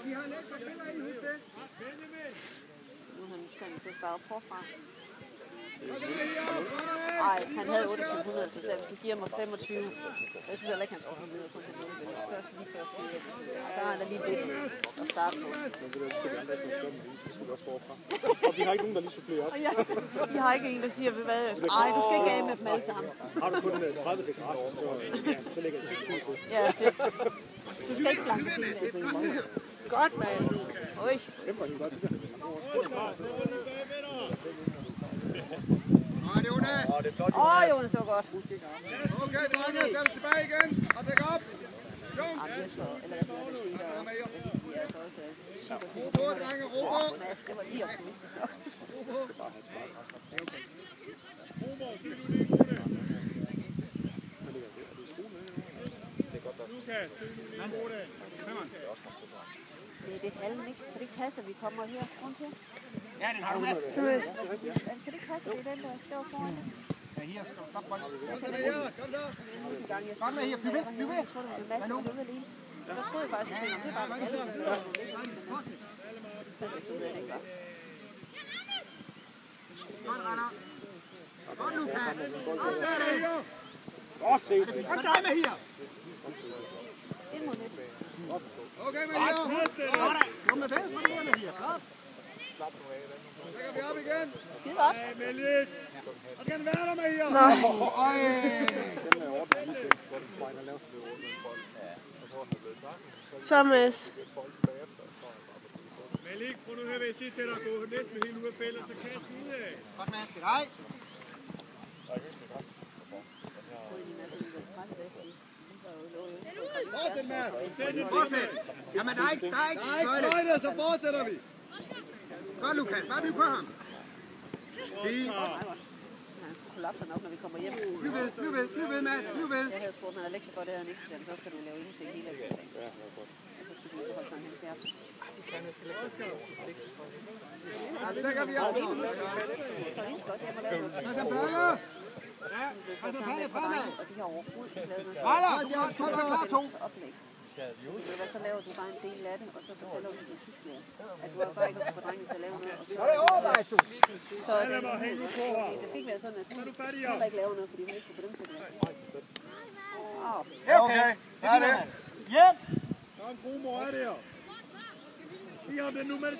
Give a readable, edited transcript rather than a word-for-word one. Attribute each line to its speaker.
Speaker 1: Nu skal han til at starte op forfra. Nej, han havde 2800, så hvis du giver mig 25, jeg synes heller ikke, han skal komme ned og kun have 0, så er det lige før 4. Der er der lige lidt at starte på.
Speaker 2: Og vi har ikke nogen, der lige supplerer op.
Speaker 1: Vi har ikke en, der siger, hvad? Ej, du skal ikke af med dem alle sammen.
Speaker 2: Har du kun 30 til græs, så lægger jeg sidste 20 til.
Speaker 1: Ja, det. Du skal ikke blanke fint af. Godt, mand. Oj.
Speaker 2: Det var godt, det der.
Speaker 3: Jonas!
Speaker 2: Det er flot,
Speaker 1: Jonas, det var godt.
Speaker 3: Okay, drenge, sæt dig tilbage igen. Og dæk op. Jones! Ro på, drenge, ro på.
Speaker 1: Det var lige optimistisk nok.
Speaker 3: Ro på.
Speaker 1: Det er det halve, ikke? Kan det ikke passe, at vi kommer her rundt her?
Speaker 3: Ja, den har du med.
Speaker 1: Kan det ikke passe, at det er den der foran det?
Speaker 3: Ja, her. Stop bolden. Kom så. Kom med her. Bliv ved.
Speaker 1: Jeg tror, det var en masse, der lukkede alene. Jeg troede faktisk, at det var bare alle. Det så ud af det ikke var.
Speaker 3: Godt, Rander. Godt, Lukas.
Speaker 2: Godt set.
Speaker 3: Kom dig med her.
Speaker 1: Ind mod lidt.
Speaker 3: Okay, med her. Godt. Kom med venstre med her. Godt. Så lægger vi op igen.
Speaker 1: Skide godt.
Speaker 3: Og skal den være der med her?
Speaker 1: Nej.
Speaker 2: Den er ordnet lige set, hvor den fejler lavt blev ordnet bold. Og så var den blevet takket.
Speaker 4: Så Mads.
Speaker 5: Malik, prøv nu her ved at sige til dig at gå næsten helt ud af fældet, så kast ud af.
Speaker 3: Godt, Mads. Det er dig. Fortsæt, Mads. Fortsæt. Jamen, der er ikke fløjte, så fortsætter vi. Godt, Lukas. Bare bliv på ham. Fint.
Speaker 1: Han kollapser nok, når vi kommer hjem.
Speaker 3: Bliv ved, Mads. Bliv ved.
Speaker 1: Jeg havde spurgt, når der er lektier for det, havde han ikke sagt, så kan du lave ingenting hele eftermiddagen. Og så skal du så holde sådan hen til aften.
Speaker 6: Det kan næsten ikke lektier for det.
Speaker 3: Det lægger vi op.
Speaker 1: Karoline skal også hjem og lave noget.
Speaker 3: Så den baller.
Speaker 1: Ja, og de har overhovedet ikke lavet noget.
Speaker 3: Hold op, kom så klar to.
Speaker 1: Oplæg. Så laver du bare en del af det, og så fortæller du til tysklærer, at du har bare ikke kunnet få drengen til at lave noget. Og så
Speaker 3: det overvejs du.
Speaker 1: Så det skal ikke være sådan, at du heller ikke laver noget, fordi hun ikke får dem til det.
Speaker 3: Okay, så er det. Hjem!
Speaker 5: Der er en god mor af det her. I har det nu med det.